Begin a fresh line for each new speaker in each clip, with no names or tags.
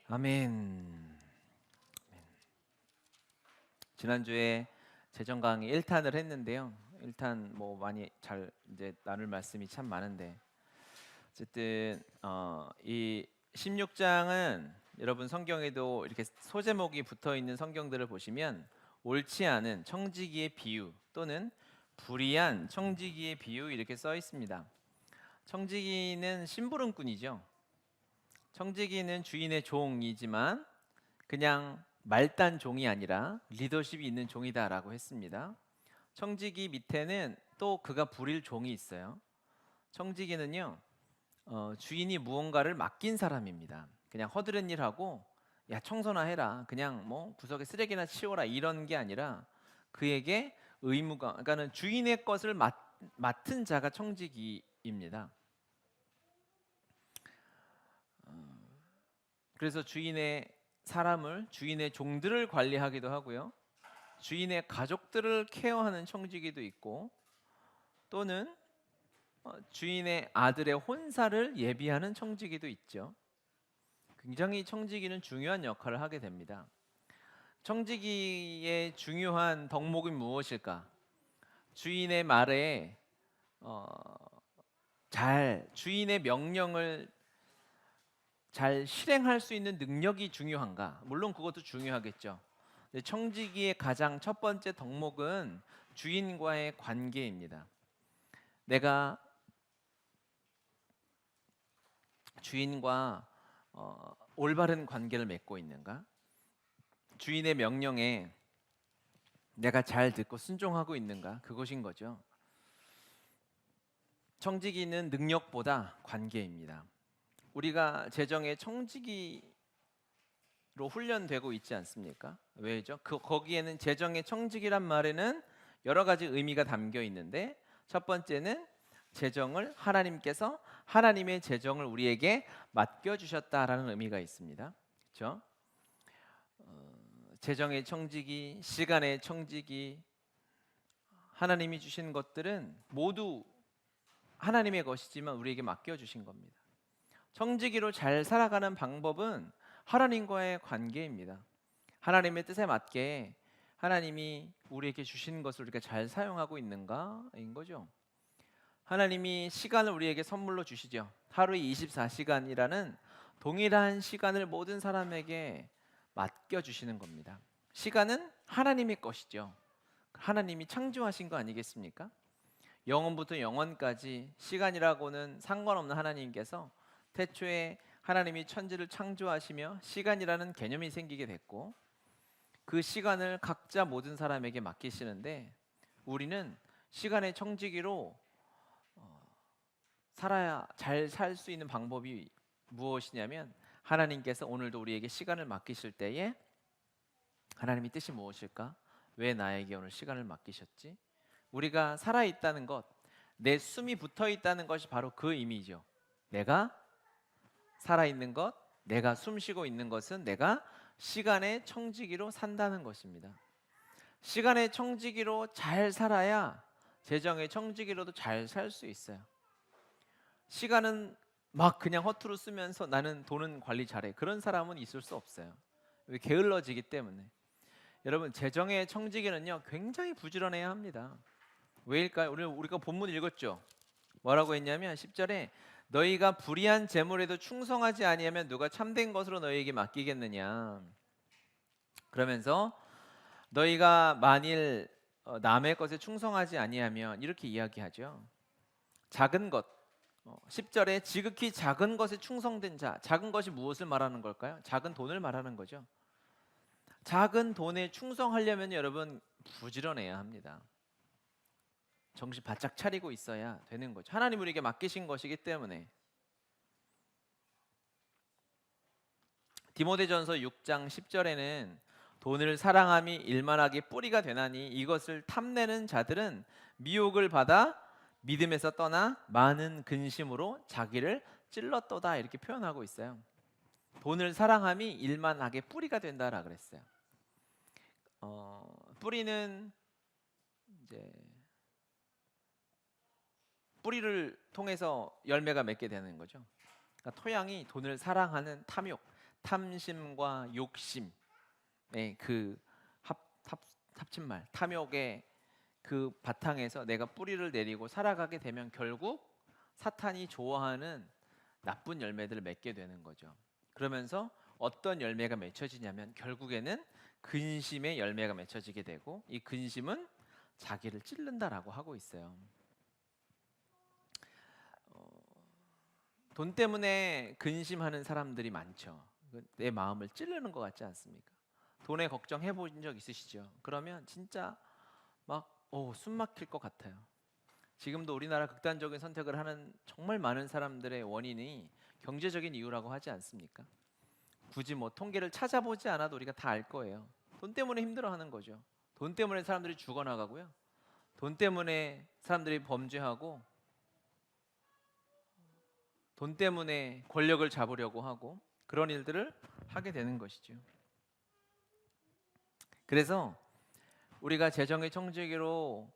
아멘. 지난주에 재정 강의 1탄을 했는데요. 1탄 뭐 많이 잘 이제 나눌 말씀이 참 많은데 어쨌든 이 16장은 여러분 성경에도 이렇게 소제목이 붙어 있는 성경들을 보시면 옳지 않은 청지기의 비유 또는 불의한 청지기의 비유 이렇게 써 있습니다. 청지기는 심부름꾼이죠. 청지기는 주인의 종이지만 그냥 말단 종이 아니라 리더십이 있는 종이다라고 했습니다. 청지기 밑에는 또 그가 부릴 종이 있어요. 청지기는요, 주인이 무언가를 맡긴 사람입니다. 그냥 허드렛 일하고 야 청소나 해라, 그냥 뭐 구석에 쓰레기나 치워라 이런 게 아니라 그에게 의무가, 그러니까는 주인의 것을 맡은 자가 청지기입니다. 그래서 주인의 사람을, 주인의 종들을 관리하기도 하고요. 주인의 가족들을 케어하는 청지기도 있고, 또는 주인의 아들의 혼사를 예비하는 청지기도 있죠. 굉장히 청지기는 중요한 역할을 하게 됩니다. 청지기의 중요한 덕목이 무엇일까? 주인의 말에 주인의 명령을 잘 실행할 수 있는 능력이 중요한가? 물론 그것도 중요하겠죠. 청지기의 가장 첫 번째 덕목은 주인과의 관계입니다. 내가 주인과 올바른 관계를 맺고 있는가? 주인의 명령에 내가 잘 듣고 순종하고 있는가? 그것인 거죠. 청지기는 능력보다 관계입니다. 우리가 재정의 청지기로 훈련되고 있지 않습니까? 왜죠? 거기에는 재정의 청지기란 말에는 여러 가지 의미가 담겨 있는데, 첫 번째는 재정을 하나님께서 하나님의 재정을 우리에게 맡겨 주셨다라는 의미가 있습니다. 그렇죠? 재정의 청지기, 시간의 청지기, 하나님이 주신 것들은 모두 하나님의 것이지만 우리에게 맡겨 주신 겁니다. 청지기로 잘 살아가는 방법은 하나님과의 관계입니다. 하나님의 뜻에 맞게 하나님이 우리에게 주신 것을 우리가 잘 사용하고 있는가인 거죠. 하나님이 시간을 우리에게 선물로 주시죠. 하루에 24시간이라는 동일한 시간을 모든 사람에게 맡겨 주시는 겁니다. 시간은 하나님의 것이죠. 하나님이 창조하신 거 아니겠습니까? 영원부터 영원까지 시간이라고는 상관없는 하나님께서 태초에 하나님이 천지를 창조하시며 시간이라는 개념이 생기게 됐고, 그 시간을 각자 모든 사람에게 맡기시는데, 우리는 시간의 청지기로 살아야 잘 살 수 있는 방법이 무엇이냐면, 하나님께서 오늘도 우리에게 시간을 맡기실 때에 하나님의 뜻이 무엇일까? 왜 나에게 오늘 시간을 맡기셨지? 우리가 살아있다는 것, 내 숨이 붙어있다는 것이 바로 그 의미죠. 내가 살아있는 것, 내가 숨쉬고 있는 것은 내가 시간의 청지기로 산다는 것입니다. 시간의 청지기로 잘 살아야 재정의 청지기로도 잘 살 수 있어요. 시간은 막 그냥 허투루 쓰면서 나는 돈은 관리 잘해, 그런 사람은 있을 수 없어요. 왜? 게을러지기 때문에. 여러분, 재정의 청지기는요 굉장히 부지런해야 합니다. 왜일까요? 우리가 본문 읽었죠. 뭐라고 했냐면 10절에 너희가 불의한 재물에도 충성하지 아니하면 누가 참된 것으로 너희에게 맡기겠느냐. 그러면서 너희가 만일 남의 것에 충성하지 아니하면 이렇게 이야기하죠. 작은 것, 10절에 지극히 작은 것에 충성된 자. 작은 것이 무엇을 말하는 걸까요? 작은 돈을 말하는 거죠. 작은 돈에 충성하려면 여러분 부지런해야 합니다. 정신 바짝 차리고 있어야 되는 거죠. 하나님 우리에게 맡기신 것이기 때문에. 디모데전서 6장 10절에는 돈을 사랑함이 일만하게 뿌리가 되나니 이것을 탐내는 자들은 미혹을 받아 믿음에서 떠나 많은 근심으로 자기를 찔렀도다, 이렇게 표현하고 있어요. 돈을 사랑함이 일만하게 뿌리가 된다라 그랬어요. 뿌리는 이제 뿌리를 통해서 열매가 맺게 되는 거죠. 그러니까 토양이 돈을 사랑하는 탐욕, 탐심과 욕심의 그 합친말 탐욕의 그 바탕에서 내가 뿌리를 내리고 살아가게 되면 결국 사탄이 좋아하는 나쁜 열매들을 맺게 되는 거죠. 그러면서 어떤 열매가 맺혀지냐면 결국에는 근심의 열매가 맺혀지게 되고, 이 근심은 자기를 찌른다라고 하고 있어요. 돈 때문에 근심하는 사람들이 많죠. 내 마음을 찌르는 것 같지 않습니까? 돈에 걱정해 본 적 있으시죠? 그러면 진짜 막 숨 막힐 것 같아요. 지금도 우리나라 극단적인 선택을 하는 정말 많은 사람들의 원인이 경제적인 이유라고 하지 않습니까? 굳이 뭐 통계를 찾아보지 않아도 우리가 다 알 거예요. 돈 때문에 힘들어하는 거죠. 돈 때문에 사람들이 죽어나가고요. 돈 때문에 사람들이 범죄하고, 돈 때문에 권력을 잡으려고 하고, 그런 일들을 하게 되는 것이죠. 그래서 우리가 재정의 청지기로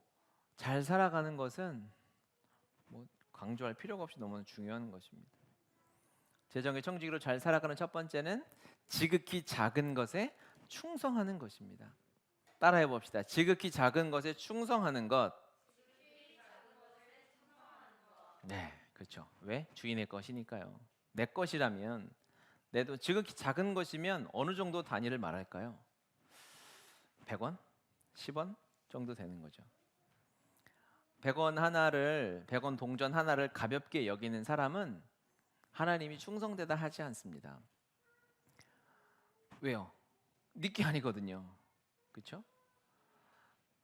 잘 살아가는 것은 뭐 강조할 필요가 없이 너무 중요한 것입니다. 재정의 청지기로 잘 살아가는 첫 번째는 지극히 작은 것에 충성하는 것입니다. 따라해 봅시다. 지극히 작은 것에 충성하는 것. 네, 그렇죠. 왜? 주인의 것이니까요. 내 것이라면, 내도 지극히 작은 것이면 어느 정도 단위를 말할까요? 100원? 10원 정도 되는 거죠. 100원 동전 하나를 가볍게 여기는 사람은 하나님이 충성되다 하지 않습니다. 왜요? 니게 아니거든요. 그렇죠?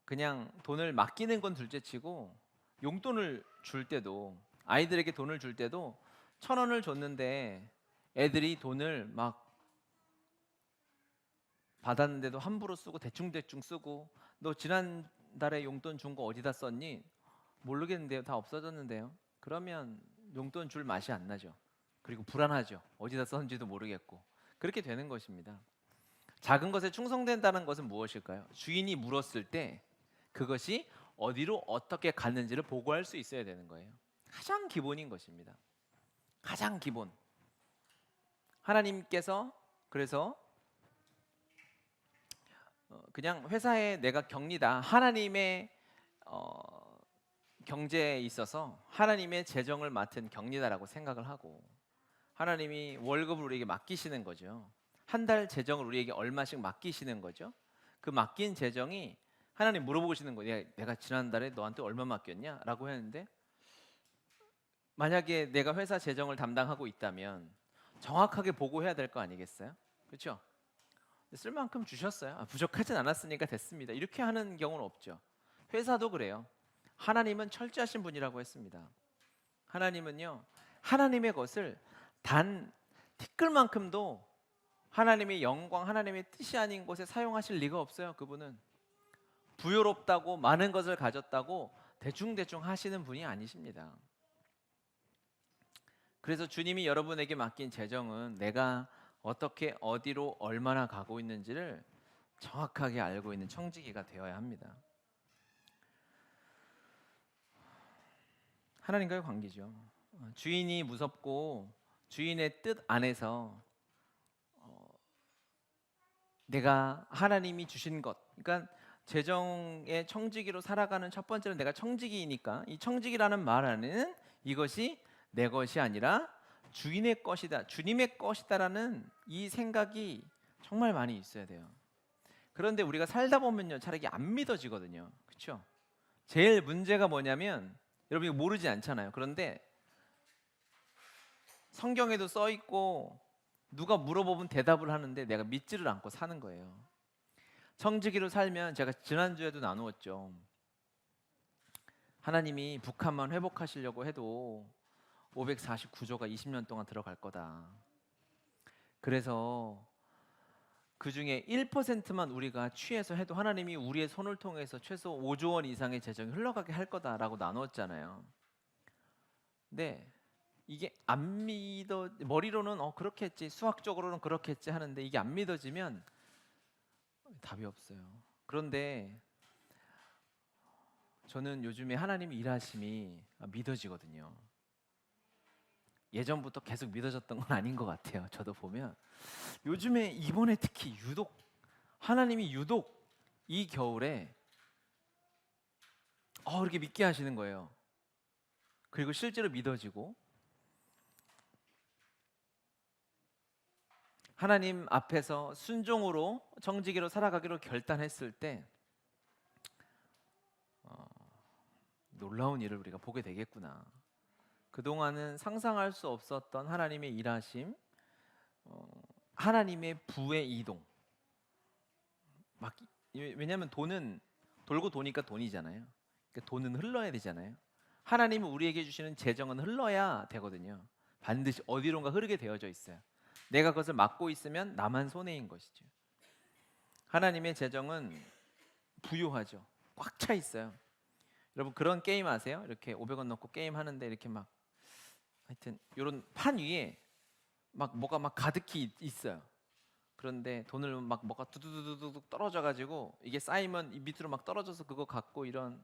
그냥 돈을 맡기는 건 둘째치고, 용돈을 줄 때도, 아이들에게 돈을 줄 때도 1,000원을 줬는데 애들이 돈을 막 받았는데도 함부로 쓰고 대충대충 쓰고, 너 지난달에 용돈 준 거 어디다 썼니? 모르겠는데요. 다 없어졌는데요. 그러면 용돈 줄 맛이 안 나죠. 그리고 불안하죠. 어디다 썼는지도 모르겠고. 그렇게 되는 것입니다. 작은 것에 충성된다는 것은 무엇일까요? 주인이 물었을 때 그것이 어디로 어떻게 갔는지를 보고할 수 있어야 되는 거예요. 가장 기본인 것입니다. 가장 기본. 하나님께서 그래서 그냥 회사에 내가 격리다, 하나님의 경제에 있어서 하나님의 재정을 맡은 격리다라고 생각을 하고, 하나님이 월급을 우리에게 맡기시는 거죠. 한 달 재정을 우리에게 얼마씩 맡기시는 거죠. 그 맡긴 재정이, 하나님 물어보시는 거예요. 내가 지난달에 너한테 얼마 맡겼냐? 라고 했는데, 만약에 내가 회사 재정을 담당하고 있다면 정확하게 보고해야 될 거 아니겠어요? 그렇죠? 쓸 만큼 주셨어요. 부족하진 않았으니까 됐습니다. 이렇게 하는 경우는 없죠. 회사도 그래요. 하나님은 철저하신 분이라고 했습니다. 하나님은요, 하나님의 것을 단 티끌만큼도 하나님의 영광, 하나님의 뜻이 아닌 곳에 사용하실 리가 없어요. 그분은 부요롭다고 많은 것을 가졌다고 대충대충 하시는 분이 아니십니다. 그래서 주님이 여러분에게 맡긴 재정은 내가 어떻게 어디로 얼마나 가고 있는지를 정확하게 알고 있는 청지기가 되어야 합니다. 하나님과의 관계죠. 주인이 무섭고 주인의 뜻 안에서 내가 하나님이 주신 것, 그러니까 재정의 청지기로 살아가는 첫 번째는 내가 청지기이니까, 이 청지기라는 말 안에는 이것이 내 것이 아니라 주인의 것이다, 주님의 것이다라는 이 생각이 정말 많이 있어야 돼요. 그런데 우리가 살다 보면요, 잘 이게 안 믿어지거든요. 그렇죠? 제일 문제가 뭐냐면, 여러분이 모르지 않잖아요. 그런데 성경에도 써 있고 누가 물어보면 대답을 하는데 내가 믿지를 않고 사는 거예요. 청지기로 살면, 제가 지난주에도 나누었죠. 하나님이 북한만 회복하시려고 해도 549조가 20년 동안 들어갈 거다. 그래서 그 중에 1%만 우리가 취해서 해도 하나님이 우리의 손을 통해서 최소 5조 원 이상의 재정이 흘러가게 할 거다라고 나누었잖아요. 근데 이게 안 믿어, 머리로는 그렇게 했지, 수학적으로는 그렇게 했지 하는데 이게 안 믿어지면 답이 없어요. 그런데 저는 요즘에 하나님의 일하심이 믿어지거든요. 예전부터 계속 믿어졌던 건 아닌 것 같아요. 저도 보면 요즘에 이번에 특히 유독 하나님이 유독 이 겨울에 이렇게 믿게 하시는 거예요. 그리고 실제로 믿어지고 하나님 앞에서 순종으로 정직으로 살아가기로 결단했을 때 놀라운 일을 우리가 보게 되겠구나. 그동안은 상상할 수 없었던 하나님의 일하심, 하나님의 부의 이동. 왜냐하면 돈은 돌고 도니까 돈이잖아요. 그러니까 돈은 흘러야 되잖아요. 하나님은 우리에게 주시는 재정은 흘러야 되거든요. 반드시 어디론가 흐르게 되어져 있어요. 내가 그것을 막고 있으면 나만 손해인 것이죠. 하나님의 재정은 부유하죠. 꽉 차 있어요. 여러분 그런 게임 아세요? 이렇게 500원 넣고 게임 하는데 이렇게 막 하여튼 이런 판 위에 막 뭐가 막 가득히 있어요. 그런데 돈을 막 뭐가 두두두두둑 떨어져 가지고 이게 쌓이면 이 밑으로 막 떨어져서 그거 갖고 이런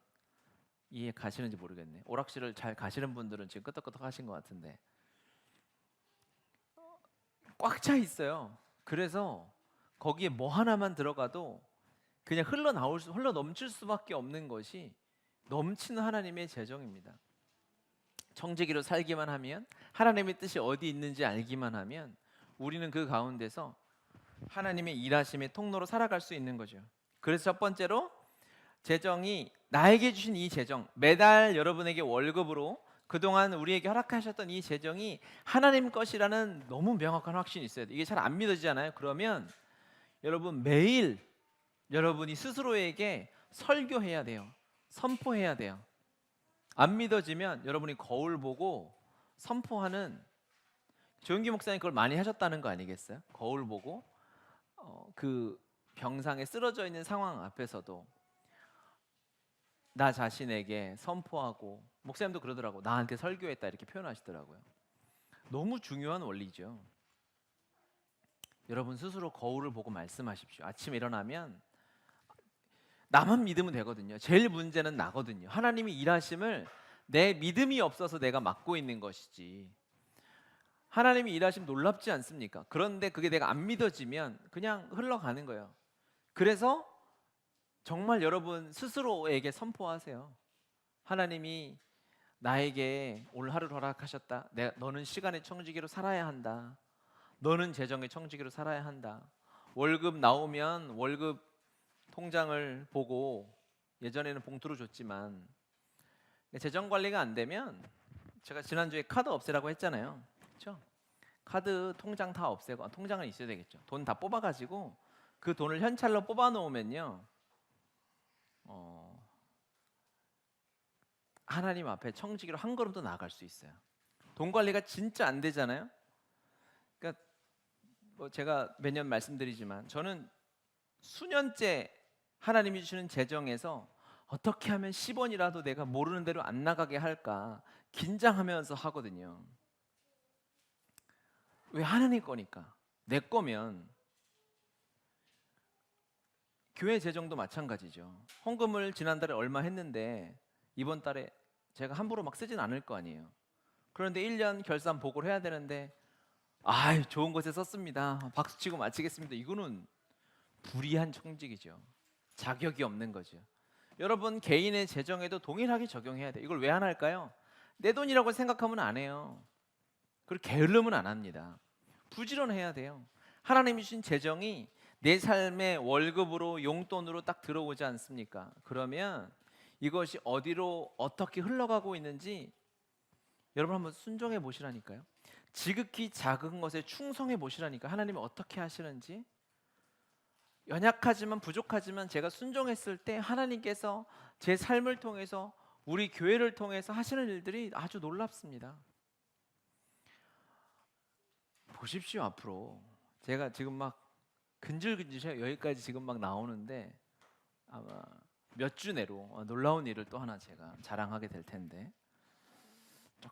이해 가시는지 모르겠네. 오락실을 잘 가시는 분들은 지금 끄덕끄덕 하신 것 같은데 꽉 차 있어요. 그래서 거기에 뭐 하나만 들어가도 그냥 흘러 넘칠 수밖에 없는 것이 넘치는 하나님의 재정입니다. 청지기로 살기만 하면 하나님의 뜻이 어디 있는지 알기만 하면 우리는 그 가운데서 하나님의 일하심의 통로로 살아갈 수 있는 거죠. 그래서 첫 번째로 재정이 나에게 주신 이 재정, 매달 여러분에게 월급으로 그동안 우리에게 허락하셨던 이 재정이 하나님 것이라는 너무 명확한 확신이 있어야 돼요. 이게 잘 안 믿어지잖아요. 그러면 여러분 매일 여러분이 스스로에게 설교해야 돼요. 선포해야 돼요. 안 믿어지면 여러분이 거울 보고 선포하는, 조용기 목사님 그걸 많이 하셨다는 거 아니겠어요? 거울 보고 그 병상에 쓰러져 있는 상황 앞에서도 나 자신에게 선포하고, 목사님도 그러더라고. 나한테 설교했다 이렇게 표현하시더라고요. 너무 중요한 원리죠. 여러분 스스로 거울을 보고 말씀하십시오. 아침에 일어나면 나만 믿으면 되거든요. 제일 문제는 나거든요. 하나님이 일하심을 내 믿음이 없어서 내가 막고 있는 것이지. 하나님이 일하심 놀랍지 않습니까? 그런데 그게 내가 안 믿어지면 그냥 흘러가는 거예요. 그래서 정말 여러분 스스로에게 선포하세요. 하나님이 나에게 오늘 하루를 허락하셨다. 너는 시간의 청지기로 살아야 한다. 너는 재정의 청지기로 살아야 한다. 월급 나오면 월급 통장을 보고, 예전에는 봉투로 줬지만 재정 관리가 안 되면, 제가 지난주에 카드 없애라고 했잖아요. 그렇죠? 카드 통장 다 없애고, 통장은 있어야 되겠죠. 돈 다 뽑아가지고 그 돈을 현찰로 뽑아 놓으면요, 하나님 앞에 청지기로 한 걸음 더 나아갈 수 있어요. 돈 관리가 진짜 안 되잖아요. 그러니까 제가 매년 말씀드리지만 저는 수년째 하나님이 주시는 재정에서 어떻게 하면 10원이라도 내가 모르는 대로 안 나가게 할까 긴장하면서 하거든요. 왜? 하나님 거니까. 내 거면. 교회 재정도 마찬가지죠. 헌금을 지난달에 얼마 했는데 이번 달에 제가 함부로 막 쓰진 않을 거 아니에요. 그런데 1년 결산 보고를 해야 되는데 좋은 곳에 썼습니다. 박수치고 마치겠습니다. 이거는 불의한 청직이죠. 자격이 없는 거죠. 여러분 개인의 재정에도 동일하게 적용해야 돼요. 이걸 왜 안 할까요? 내 돈이라고 생각하면 안 해요. 그리고 게으름은 안 합니다. 부지런해야 돼요. 하나님이 주신 재정이 내 삶의 월급으로, 용돈으로 딱 들어오지 않습니까? 그러면 이것이 어디로 어떻게 흘러가고 있는지 여러분 한번 순종해 보시라니까요. 지극히 작은 것에 충성해 보시라니까. 하나님이 어떻게 하시는지. 연약하지만 부족하지만 제가 순종했을 때 하나님께서 제 삶을 통해서, 우리 교회를 통해서 하시는 일들이 아주 놀랍습니다. 보십시오. 앞으로 제가 지금 막 근질근질해요. 여기까지 지금 막 나오는데 아마 몇 주 내로 놀라운 일을 또 하나 제가 자랑하게 될 텐데,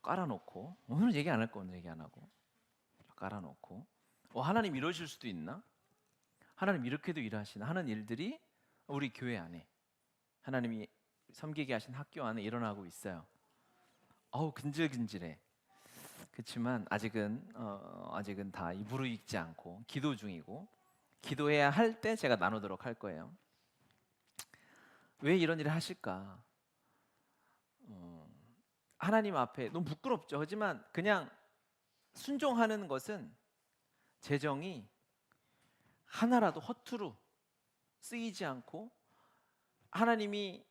깔아놓고, 오늘은 얘기 안 할 거, 오늘 얘기 안 하고 깔아놓고 하나님 이러실 수도 있나? 하나님 이렇게도 일하시나 하는 일들이 우리 교회 안에, 하나님이 섬기게 하신 학교 안에 일어나고 있어요. 근질근질해. 그렇지만 아직은 다 무르익지 않고 기도 중이고 기도해야 할 때 제가 나누도록 할 거예요. 왜 이런 일을 하실까? 하나님 앞에 너무 부끄럽죠. 하지만 그냥 순종하는 것은 재정이 하나라도 허투루 쓰이지 않고 하나님이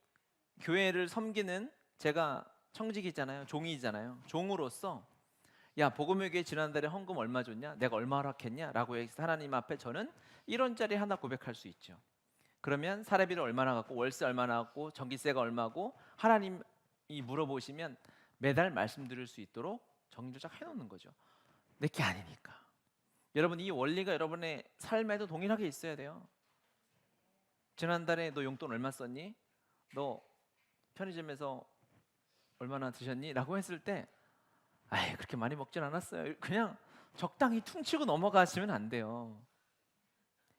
교회를 섬기는 제가 청직이잖아요. 종이잖아요. 종으로서 야 복음의 교회 지난달에 헌금 얼마 줬냐? 내가 얼마 허락했냐? 라고 해서 하나님 앞에 저는 1원짜리 하나 고백할 수 있죠. 그러면 사례비를 얼마나 갖고 월세 얼마나 갖고 전기세가 얼마고 하나님이 물어보시면 매달 말씀드릴 수 있도록 정리조작 해놓는 거죠. 내게 아니니까. 여러분 이 원리가 여러분의 삶에도 동일하게 있어야 돼요. 지난달에 너 용돈 얼마 썼니? 너 편의점에서 얼마나 드셨니? 라고 했을 때 아이 그렇게 많이 먹진 않았어요. 그냥 적당히 퉁치고 넘어가시면 안 돼요.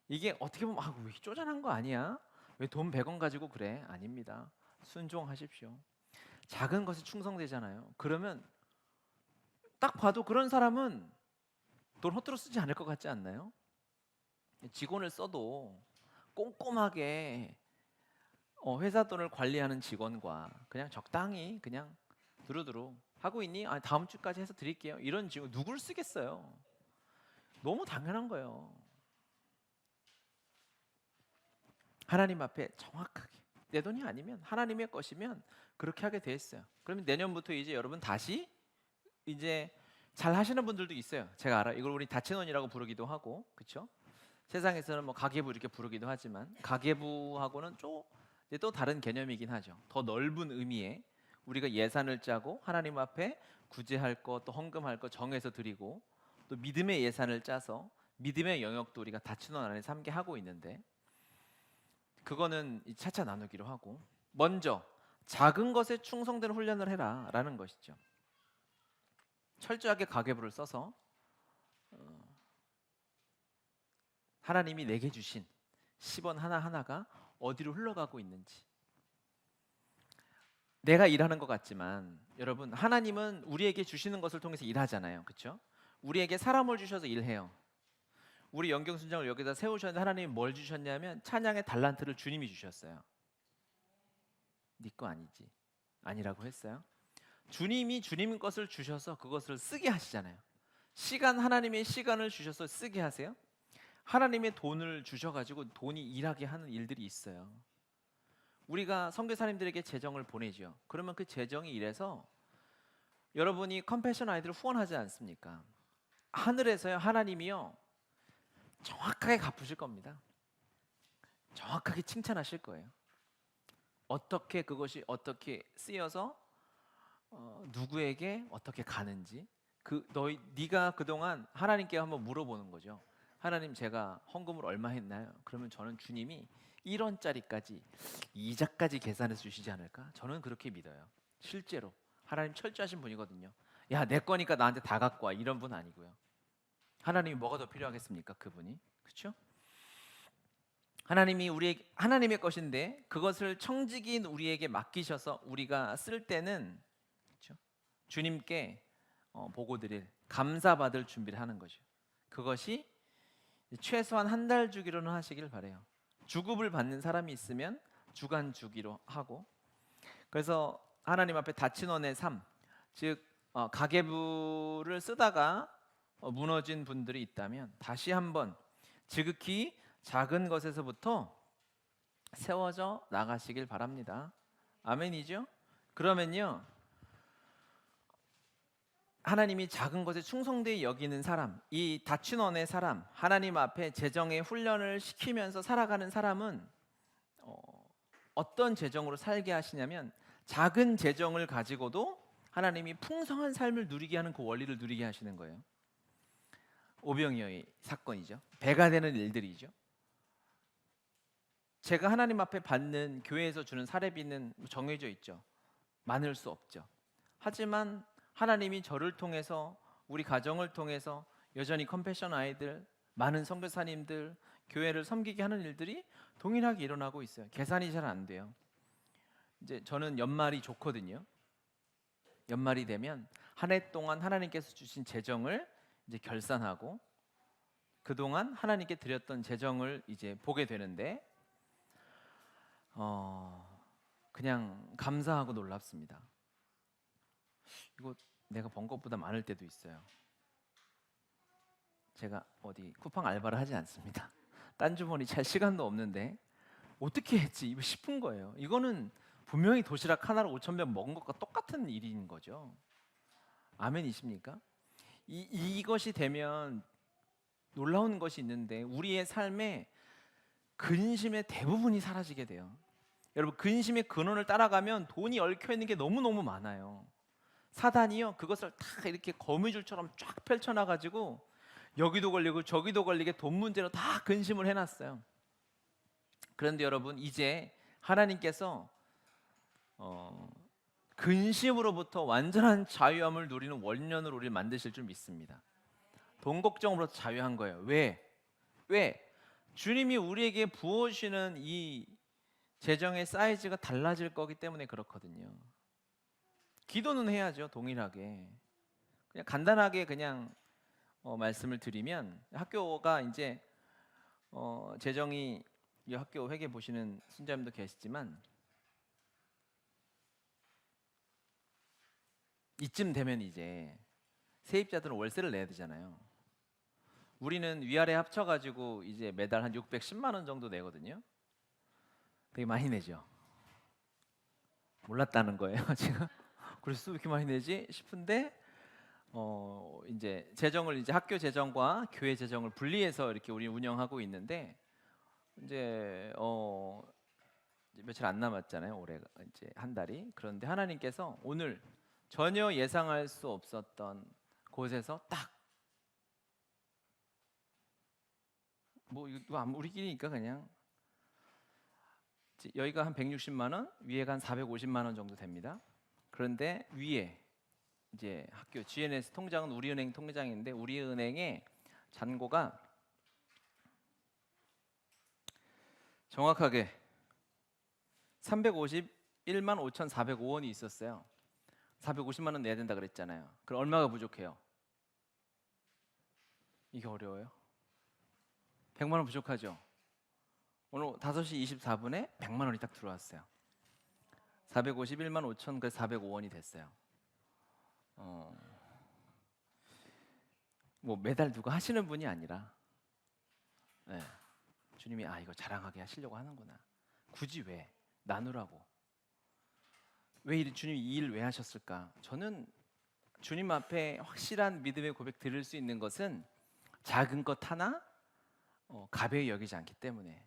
이게 어떻게 보면 왜 쪼잔한 거 아니야? 왜 돈 100원 가지고 그래? 아닙니다. 순종하십시오. 작은 것이 충성되잖아요. 그러면 딱 봐도 그런 사람은 돈 허투루 쓰지 않을 것 같지 않나요? 직원을 써도 꼼꼼하게 회사 돈을 관리하는 직원과 그냥 적당히 그냥 두루두루 하고 있니? 다음 주까지 해서 드릴게요. 이런 직원 누굴 쓰겠어요? 너무 당연한 거예요. 하나님 앞에 정확하게 내 돈이 아니면 하나님의 것이면 그렇게 하게 돼 있어요. 그러면 내년부터 이제 여러분 다시 이제 잘 하시는 분들도 있어요. 제가 알아요. 이걸 우리 다친원이라고 부르기도 하고, 그렇죠? 세상에서는 뭐 가계부 이렇게 부르기도 하지만 가계부하고는 또 다른 개념이긴 하죠. 더 넓은 의미의 우리가 예산을 짜고 하나님 앞에 구제할 것, 또 헌금할 것 정해서 드리고 또 믿음의 예산을 짜서 믿음의 영역도 우리가 다친원 안에서 함께 하고 있는데 그거는 차차 나누기로 하고 먼저 작은 것에 충성되는 훈련을 해라라는 것이죠. 철저하게 가계부를 써서 하나님이 내게 주신 10원 하나하나가 어디로 흘러가고 있는지 내가 일하는 것 같지만 여러분 하나님은 우리에게 주시는 것을 통해서 일하잖아요. 그렇죠? 우리에게 사람을 주셔서 일해요. 우리 연경순장을 여기다 세우셨는데 하나님이 뭘 주셨냐면 찬양의 달란트를 주님이 주셨어요. 네 거 아니지. 아니라고 했어요. 주님이 주님 것을 주셔서 그것을 쓰게 하시잖아요. 하나님의 시간을 주셔서 쓰게 하세요. 하나님의 돈을 주셔가지고 돈이 일하게 하는 일들이 있어요. 우리가 선교사님들에게 재정을 보내죠. 그러면 그 재정이 이래서 여러분이 컴패션 아이들을 후원하지 않습니까? 하늘에서요 하나님이요 정확하게 갚으실 겁니다. 정확하게 칭찬하실 거예요. 어떻게 그것이 어떻게 쓰여서 누구에게 어떻게 가는지 네가 그동안 하나님께 한번 물어보는 거죠. 하나님 제가 헌금을 얼마 했나요? 그러면 저는 주님이 1원짜리까지 이자까지 계산해서 주시지 않을까? 저는 그렇게 믿어요. 실제로 하나님 철저하신 분이거든요. 야, 내 거니까 나한테 다 갖고 와 이런 분 아니고요. 하나님이 뭐가 더 필요하겠습니까? 그분이. 그렇죠? 하나님이 하나님의 것인데 그것을 청지기인 우리에게 맡기셔서 우리가 쓸 때는 그렇죠? 주님께 보고드릴 감사받을 준비를 하는 거죠. 그것이 최소한 한 달 주기로는 하시길 바래요. 주급을 받는 사람이 있으면 주간 주기로 하고 그래서 하나님 앞에 다친원의 삶, 즉 가계부를 쓰다가 무너진 분들이 있다면 다시 한번 지극히 작은 것에서부터 세워져 나가시길 바랍니다. 아멘이죠? 그러면요 하나님이 작은 것에 충성되이 여기는 사람, 이 다친원의 사람, 하나님 앞에 재정의 훈련을 시키면서 살아가는 사람은 어떤 재정으로 살게 하시냐면 작은 재정을 가지고도 하나님이 풍성한 삶을 누리게 하는 그 원리를 누리게 하시는 거예요. 오병이어의 사건이죠. 배가 되는 일들이죠. 제가 하나님 앞에 받는 교회에서 주는 사례비는 정해져 있죠. 많을 수 없죠. 하지만 하나님이 저를 통해서 우리 가정을 통해서 여전히 컴패션 아이들, 많은 선교사님들, 교회를 섬기게 하는 일들이 동일하게 일어나고 있어요. 계산이 잘 안 돼요. 이제 저는 연말이 좋거든요. 연말이 되면 한 해 동안 하나님께서 주신 재정을 이제 결산하고 그동안 하나님께 드렸던 재정을 이제 보게 되는데 그냥 감사하고 놀랍습니다. 이거 내가 번 것보다 많을 때도 있어요. 제가 어디 쿠팡 알바를 하지 않습니다. 딴 주머니 찰 시간도 없는데 어떻게 했지 싶은 거예요. 이거는 분명히 도시락 하나로 5,000명 먹은 것과 똑같은 일인 거죠. 아멘이십니까? 이것이 되면 놀라운 것이 있는데 우리의 삶에 근심의 대부분이 사라지게 돼요. 여러분, 근심의 근원을 따라가면 돈이 얽혀 있는 게 너무너무 많아요. 사단이요 그것을 다 이렇게 거미줄처럼 쫙 펼쳐놔 가지고 여기도 걸리고 저기도 걸리게 돈 문제로 다 근심을 해놨어요. 그런데 여러분, 이제 하나님께서 근심으로부터 완전한 자유함을 누리는 원년으로 우리를 만드실 줄 믿습니다. 돈 걱정으로부터 자유한 거예요. 왜? 주님이 우리에게 부어주시는 이 재정의 사이즈가 달라질 거기 때문에 그렇거든요. 기도는 해야죠, 동일하게. 그냥 간단하게 그냥 말씀을 드리면, 학교가 이제 재정이, 이 학교 회계 보시는 신자님도 계시지만 이쯤 되면 이제 세입자들은 월세를 내야 되잖아요. 우리는 위아래 합쳐가지고 이제 매달 한 610만 원 정도 내거든요. 되게 많이 내죠. 몰랐다는 거예요 지금. 그래서 왜 이렇게 많이 내지 싶은데 이제 재정을 이제 학교 재정과 교회 재정을 분리해서 이렇게 우리 운영하고 있는데 이제 며칠 안 남았잖아요. 올해 이제 한 달이. 그런데 하나님께서 오늘 전혀 예상할 수 없었던 곳에서 딱 뭐 이거 우리끼리니까 그냥 여기가 한 160만 원, 위에가 한 450만 원 정도 됩니다. 그런데 위에 이제 학교 GNS 통장은 우리은행 통장인데 우리은행의 잔고가 정확하게 351만 5,405원이 있었어요. 450만 원 내야 된다 그랬잖아요. 그럼 얼마가 부족해요? 이게 어려워요? 100만 원 부족하죠? 오늘 5시 24분에 100만 원이 딱 들어왔어요. 451만 5천, 그래서 405원이 됐어요. 뭐 매달 누가 하시는 분이 아니라 네. 주님이 이거 자랑하게 하시려고 하는구나. 굳이 왜? 나누라고. 왜 주님이 이 일 왜 하셨을까? 저는 주님 앞에 확실한 믿음의 고백 드릴 수 있는 것은 작은 것 하나 가벼이 여기지 않기 때문에,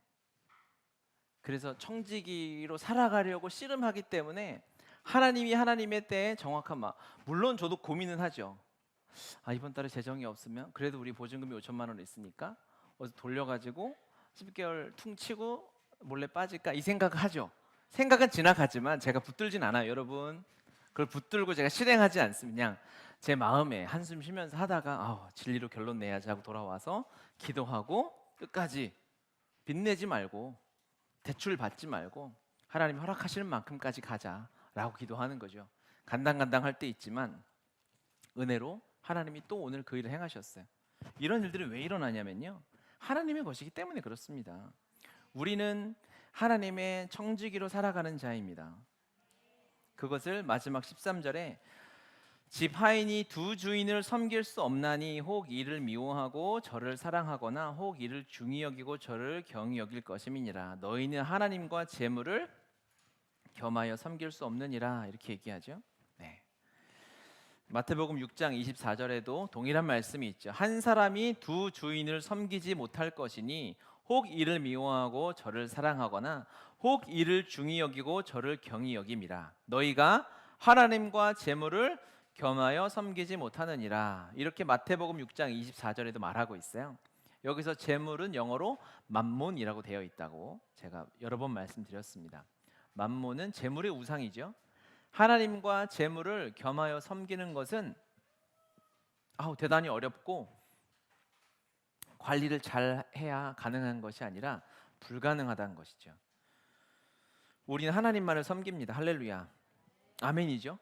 그래서 청지기로 살아가려고 씨름하기 때문에 하나님이 하나님의 때에 정확한 물론 저도 고민은 하죠. 이번 달에 재정이 없으면 그래도 우리 보증금이 5천만 원 있으니까 어디서 돌려가지고 10개월 퉁치고 몰래 빠질까 이 생각을 하죠. 생각은 지나가지만 제가 붙들진 않아요, 여러분. 그걸 붙들고 제가 실행하지 않습니다. 그냥 제 마음에 한숨 쉬면서 하다가 진리로 결론 내야지 하고 돌아와서 기도하고 끝까지 빚내지 말고 대출 받지 말고 하나님 허락하시는 만큼까지 가자라고 기도하는 거죠. 간당간당할 때 있지만 은혜로 하나님이 또 오늘 그 일을 행하셨어요. 이런 일들이 왜 일어나냐면요, 하나님의 것이기 때문에 그렇습니다. 우리는 하나님의 청지기로 살아가는 자입니다. 그것을 마지막 13절에 집 하인이 두 주인을 섬길 수 없나니 혹 이를 미워하고 저를 사랑하거나 혹 이를 중히 여기고 저를 경히 여길 것임이니라. 너희는 하나님과 재물을 겸하여 섬길 수 없느니라. 이렇게 얘기하죠. 네. 마태복음 6장 24절에도 동일한 말씀이 있죠. 한 사람이 두 주인을 섬기지 못할 것이니 혹 이를 미워하고 저를 사랑하거나 혹 이를 중히 여기고 저를 경히 여김이라. 너희가 하나님과 재물을 겸하여 섬기지 못하느니라. 이렇게 마태복음 6장 24절에도 말하고 있어요. 여기서 재물은 영어로 맘몬이라고 되어 있다고 제가 여러 번 말씀드렸습니다. 맘몬은 재물의 우상이죠. 하나님과 재물을 겸하여 섬기는 것은 대단히 어렵고 관리를 잘 해야 가능한 것이 아니라 불가능하다는 것이죠. 우리는 하나님만을 섬깁니다. 할렐루야. 아멘이죠.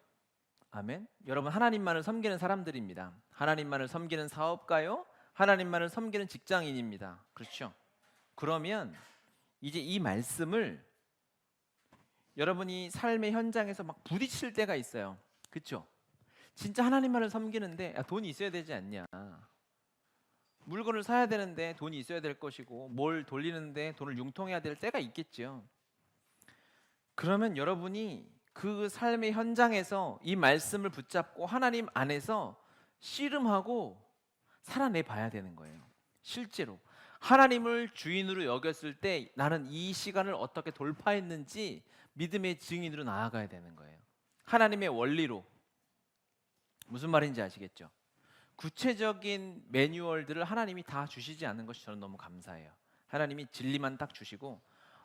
아멘. 여러분 하나님만을 섬기는 사람들입니다. 하나님만을 섬기는 사업가요. 하나님만을 섬기는 직장인입니다. 그렇죠? 그러면 이제 이 말씀을 여러분이 삶의 현장에서 막 부딪힐 때가 있어요. 그렇죠? 진짜 하나님만을 섬기는데 돈이 있어야 되지 않냐? 물건을 사야 되는데 돈이 있어야 될 것이고 뭘 돌리는데 돈을 융통해야 될 때가 있겠죠. 그러면 여러분이 그 삶의 현장에서 이 말씀을 붙잡고 하나님 안에서 씨름하고 살아내 봐야 되는 거예요. 실제로 하나님을 주인으로 여겼을 때 나는 이 시간을 어떻게 돌파했는지 믿음의 증인으로 나아가야 되는 거예요. 하나님의 원리로. 무슨 말인지 아시겠죠? 구체적인 매뉴얼들을 하나님이 다 주시지 않는 것이 저는 너무 감사해요. 하나님이 진리만 딱 주시고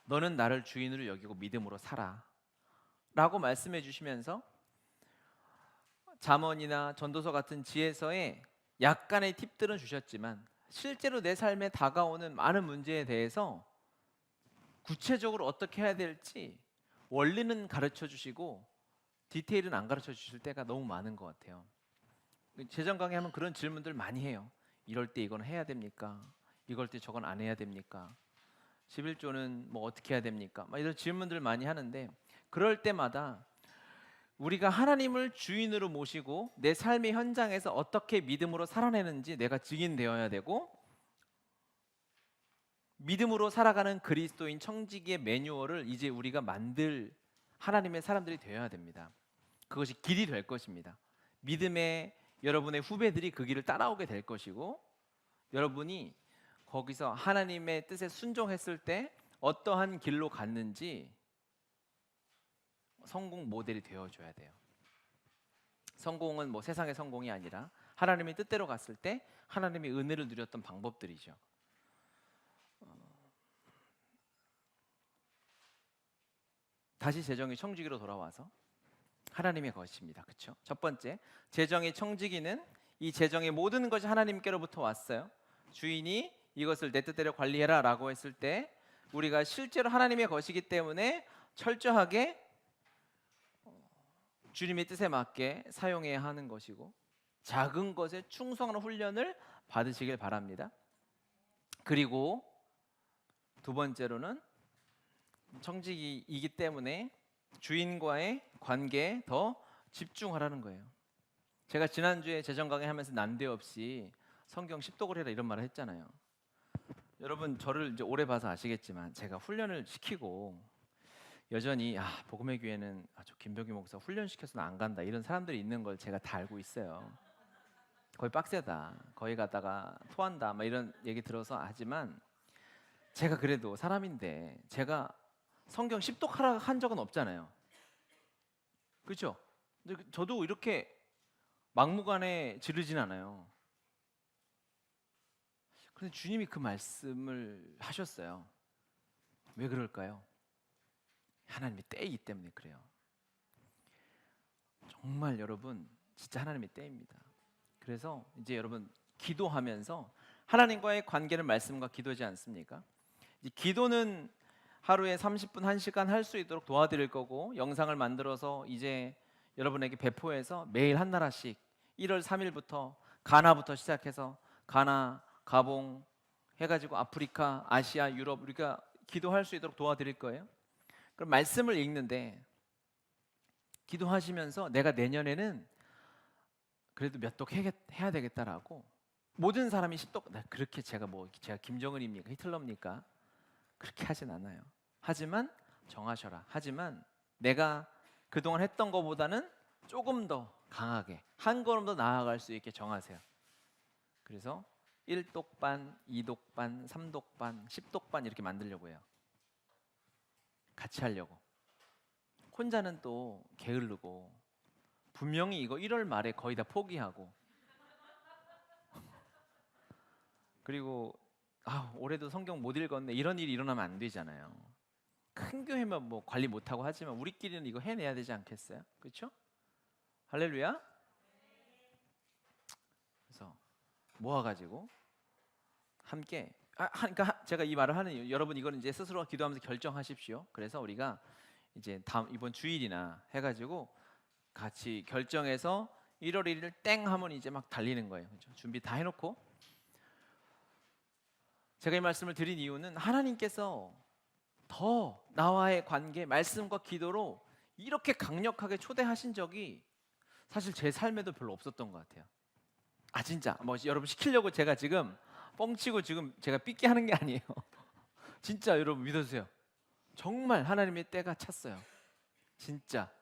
너는 나를 주인으로 여기고 믿음으로 살아 라고 말씀해 주시면서 잠언이나 전도서 같은 지혜서에 약간의 팁들은 주셨지만 실제로 내 삶에 다가오는 많은 문제에 대해서 구체적으로 어떻게 해야 될지 원리는 가르쳐 주시고 디테일은 안 가르쳐 주실 때가 너무 많은 것 같아요. 재정 강의 하면 그런 질문들 많이 해요. 이럴 때 이건 해야 됩니까? 이럴 때 저건 안 해야 됩니까? 11조는 뭐 어떻게 해야 됩니까? 막 이런 질문들 많이 하는데 그럴 때마다 우리가 하나님을 주인으로 모시고 내 삶의 현장에서 어떻게 믿음으로 살아내는지 내가 증인되어야 되고 믿음으로 살아가는 그리스도인 청지기의 매뉴얼을 이제 우리가 만들 하나님의 사람들이 되어야 됩니다. 그것이 길이 될 것입니다. 믿음의 여러분의 후배들이 그 길을 따라오게 될 것이고 여러분이 거기서 하나님의 뜻에 순종했을 때 어떠한 길로 갔는지 성공 모델이 되어줘야 돼요. 성공은 뭐 세상의 성공이 아니라 하나님의 뜻대로 갔을 때 하나님의 은혜를 누렸던 방법들이죠. 다시 재정의 청지기로 돌아와서 하나님의 것입니다. 그렇죠? 첫 번째, 재정의 청지기는 이 재정의 모든 것이 하나님께로부터 왔어요. 주인이 이것을 내 뜻대로 관리해라 라고 했을 때 우리가 실제로 하나님의 것이기 때문에 철저하게 주님의 뜻에 맞게 사용해야 하는 것이고 작은 것에 충성하는 훈련을 받으시길 바랍니다. 그리고 두 번째로는 청지기이기 때문에 주인과의 관계에 더 집중하라는 거예요. 제가 지난주에 재정 강의하면서 난데없이 성경 십독을 해라 이런 말을 했잖아요. 여러분 저를 이제 오래 봐서 아시겠지만 제가 훈련을 시키고 여전히 복음의 교회는 저 김병기 목사 훈련시켜서는 안 간다 이런 사람들이 있는 걸 제가 다 알고 있어요. 거의 빡세다. 거기 가다가 토한다 막 이런 얘기 들어서 하지만 제가 그래도 사람인데 제가 성경 십독하라 한 적은 없잖아요. 그렇죠? 근데 저도 이렇게 막무가내 지르진 않아요. 그런데 주님이 그 말씀을 하셨어요. 왜 그럴까요? 하나님의 때이기 때문에 그래요. 정말 여러분 진짜 하나님의 때입니다. 그래서 이제 여러분 기도하면서 하나님과의 관계를 말씀과 기도하지 않습니까? 이제 기도는 하루에 30분, 1시간 할 수 있도록 도와드릴 거고 영상을 만들어서 이제 여러분에게 배포해서 매일 한 나라씩 1월 3일부터 가나부터 시작해서 가나, 가봉 해가지고 아프리카, 아시아, 유럽 우리가 기도할 수 있도록 도와드릴 거예요. 그럼 말씀을 읽는데 기도하시면서 내가 내년에는 그래도 몇 독 해야 되겠다라고 모든 사람이 10독 그렇게 제가 김정은입니까? 히틀러입니까? 그렇게 하진 않아요. 하지만 정하셔라. 하지만 내가 그동안 했던 것보다는 조금 더 강하게 한 걸음 더 나아갈 수 있게 정하세요. 그래서 1독반, 2독반, 3독반, 10독반 이렇게 만들려고 해요. 같이 하려고. 혼자는 또 게으르고 분명히 이거 1월 말에 거의 다 포기하고 그리고 올해도 성경 못 읽었네 이런 일이 일어나면 안 되잖아요. 큰 교회면 뭐 관리 못하고 하지만 우리끼리는 이거 해내야 되지 않겠어요? 그렇죠? 할렐루야. 그래서 모아가지고 함께 그러니까 제가 이 말을 하는 이유, 여러분 이거는 이제 스스로 기도하면서 결정하십시오. 그래서 우리가 이제 이번 주일이나 해가지고 같이 결정해서 1월 1일 땡 하면 이제 막 달리는 거예요. 그렇죠? 준비 다 해놓고. 제가 이 말씀을 드린 이유는 하나님께서 더 나와의 관계, 말씀과 기도로 이렇게 강력하게 초대하신 적이 사실 제 삶에도 별로 없었던 것 같아요. 아 진짜 뭐 여러분 시키려고 제가 지금 뻥치고 지금 제가 삐끼 하는 게 아니에요. 진짜 여러분 믿어주세요. 정말 하나님의 때가 찼어요. 진짜.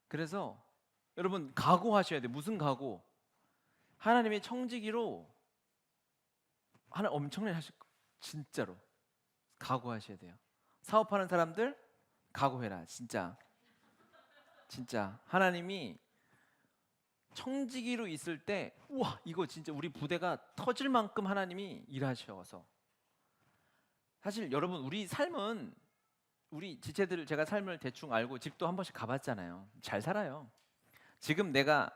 그래서 여러분 각오하셔야 돼요. 무슨 각오? 하나님의 청지기로 하나 엄청나게 하실 거. 진짜로 각오하셔야 돼요. 사업하는 사람들 각오해라. 진짜. 진짜 하나님이 청지기로 있을 때 우와 이거 진짜 우리 부대가 터질 만큼 하나님이 일하셔서 사실 여러분 우리 삶은 우리 지체들 제가 삶을 대충 알고 집도 한 번씩 가봤잖아요. 잘 살아요. 지금 내가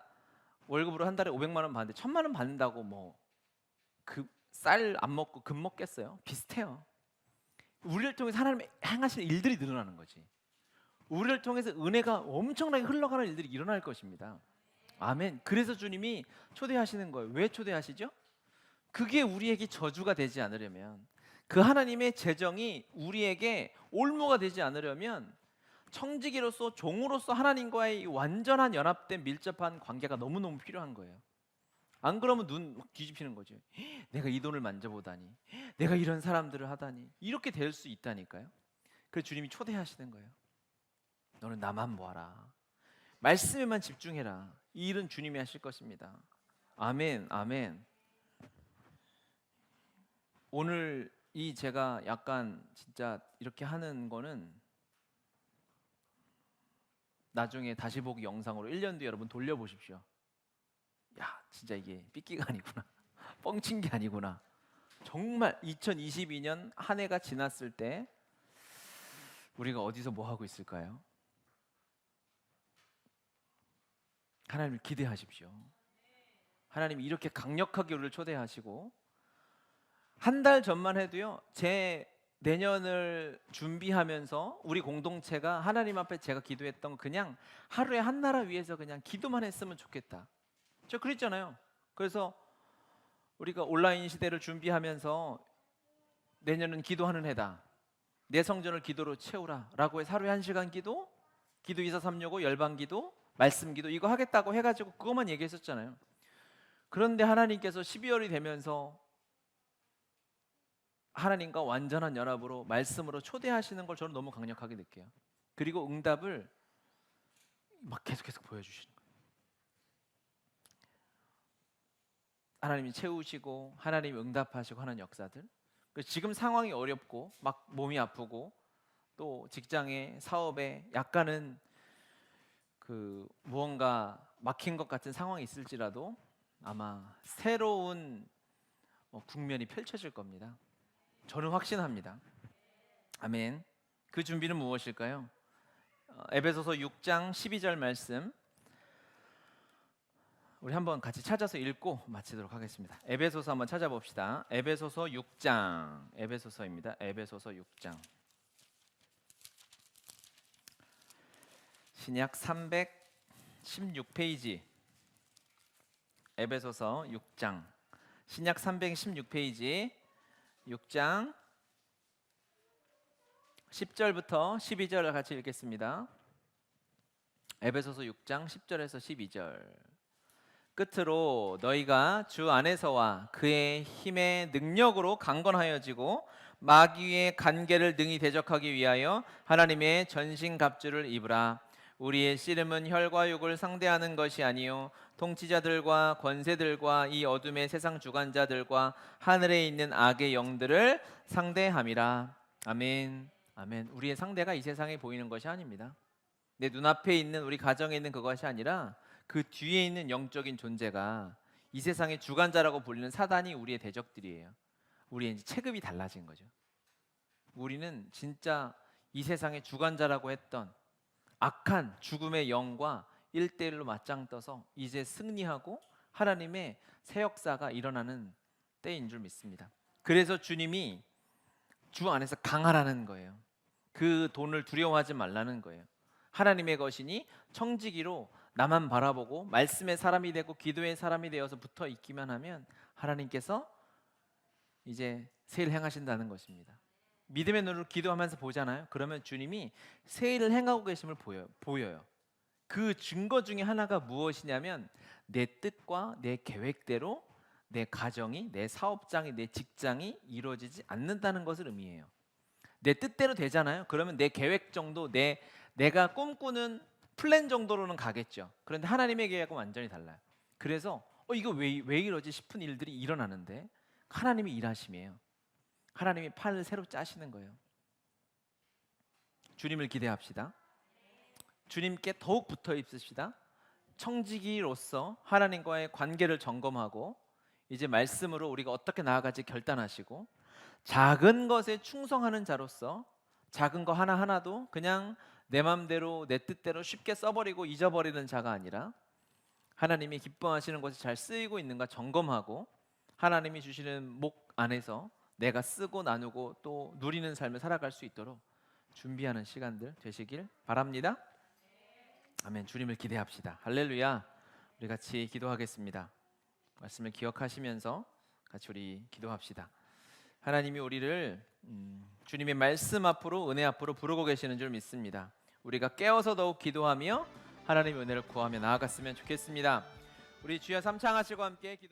월급으로 한 달에 500만 원 받는데 1000만 원 받는다고 뭐 그 쌀 안 먹고 금 먹겠어요? 비슷해요. 우리를 통해서 하나님의 행하시는 일들이 늘어나는 거지. 우리를 통해서 은혜가 엄청나게 흘러가는 일들이 일어날 것입니다. 아멘. 그래서 주님이 초대하시는 거예요. 왜 초대하시죠? 그게 우리에게 저주가 되지 않으려면, 그 하나님의 재정이 우리에게 올무가 되지 않으려면 청지기로서 종으로서 하나님과의 완전한 연합된 밀접한 관계가 너무너무 필요한 거예요. 안 그러면 눈 막 뒤집히는 거죠. 내가 이 돈을 만져보다니, 내가 이런 사람들을 하다니, 이렇게 될 수 있다니까요. 그래서 주님이 초대하시는 거예요. 너는 나만 모아라. 말씀에만 집중해라. 이 일은 주님이 하실 것입니다. 아멘, 아멘. 오늘 이 제가 약간 진짜 이렇게 하는 거는 나중에 다시 보기 영상으로 1년 뒤에 여러분 돌려보십시오. 야, 진짜 이게 삐끼가 아니구나. 뻥친 게 아니구나. 정말 2022년 한 해가 지났을 때 우리가 어디서 뭐 하고 있을까요? 하나님을 기대하십시오. 하나님이 이렇게 강력하게 우리를 초대하시고, 한 달 전만 해도요, 제 내년을 준비하면서 우리 공동체가 하나님 앞에 제가 기도했던 그냥 하루에 한 나라 위해서 그냥 기도만 했으면 좋겠다. 저 그랬잖아요. 그래서 우리가 온라인 시대를 준비하면서 내년은 기도하는 해다. 내 성전을 기도로 채우라 라고 해서 하루에 1시간 기도, 기도 2436 열방 기도, 말씀 기도 이거 하겠다고 해가지고 그것만 얘기했었잖아요. 그런데 하나님께서 12월이 되면서 하나님과 완전한 연합으로 말씀으로 초대하시는 걸 저는 너무 강력하게 느껴요. 그리고 응답을 막 계속 보여주시는 거예요. 하나님이 채우시고 하나님이 응답하시고 하는 역사들. 지금 상황이 어렵고 막 몸이 아프고 또 직장에 사업에 약간은 그 무언가 막힌 것 같은 상황이 있을지라도 아마 새로운 국면이 펼쳐질 겁니다. 저는 확신합니다. 아멘. 그 준비는 무엇일까요? 에베소서 6장 12절 말씀 우리 한번 같이 찾아서 읽고 마치도록 하겠습니다. 에베소서 한번 찾아봅시다. 에베소서 6장, 에베소서입니다. 에베소서 6장. 신약 316페이지. 에베소서 6장. 신약 316페이지. 6장 10절부터 12절을 같이 읽겠습니다. 에베소서 6장 10절에서 12절. 끝으로 너희가 주 안에서와 그의 힘의 능력으로 강건하여지고 마귀의 간계를 능히 대적하기 위하여 하나님의 전신갑주를 입으라. 우리의 씨름은 혈과 육을 상대하는 것이 아니요 통치자들과 권세들과 이 어둠의 세상 주관자들과 하늘에 있는 악의 영들을 상대함이라. 아멘. 아멘. 우리의 상대가 이 세상에 보이는 것이 아닙니다. 내 눈앞에 있는 우리 가정에 있는 그것이 아니라 그 뒤에 있는 영적인 존재가 이 세상의 주관자라고 불리는 사단이 우리의 대적들이에요. 우리의 이제 체급이 달라진 거죠. 우리는 진짜 이 세상의 주관자라고 했던 악한 죽음의 영과 1대1로 맞짱 떠서 이제 승리하고 하나님의 새 역사가 일어나는 때인 줄 믿습니다. 그래서 주님이 주 안에서 강하라는 거예요. 그 돈을 두려워하지 말라는 거예요. 하나님의 것이니 청지기로 나만 바라보고 말씀의 사람이 되고 기도의 사람이 되어서 붙어 있기만 하면 하나님께서 이제 새 일 행하신다는 것입니다. 믿음의 눈으로 기도하면서 보잖아요. 그러면 주님이 새 일을 행하고 계심을 보여요. 그 증거 중에 하나가 무엇이냐면 내 뜻과 내 계획대로 내 가정이, 내 사업장이, 내 직장이 이루어지지 않는다는 것을 의미해요. 내 뜻대로 되잖아요. 그러면 내 계획 정도, 내가 꿈꾸는 플랜 정도로는 가겠죠. 그런데 하나님의 계획은 완전히 달라요. 그래서 이거 왜 이러지 싶은 일들이 일어나는데 하나님이 일하심이에요. 하나님이 판을 새로 짜시는 거예요. 주님을 기대합시다. 주님께 더욱 붙어 있읍시다. 청지기로서 하나님과의 관계를 점검하고 이제 말씀으로 우리가 어떻게 나아갈지 결단하시고 작은 것에 충성하는 자로서 작은 거 하나하나도 그냥 내 맘대로 내 뜻대로 쉽게 써버리고 잊어버리는 자가 아니라 하나님이 기뻐하시는 것이 잘 쓰이고 있는가 점검하고 하나님이 주시는 목 안에서 내가 쓰고 나누고 또 누리는 삶을 살아갈 수 있도록 준비하는 시간들 되시길 바랍니다. 아멘. 주님을 기대합시다. 할렐루야. 우리 같이 기도하겠습니다. 말씀을 기억하시면서 같이 우리 기도합시다. 하나님이 우리를 주님의 말씀 앞으로 은혜 앞으로 부르고 계시는 줄 믿습니다. 우리가 깨어서 더욱 기도하며 하나님의 은혜를 구하며 나아갔으면 좋겠습니다. 우리 주여 삼창하시고 함께 기도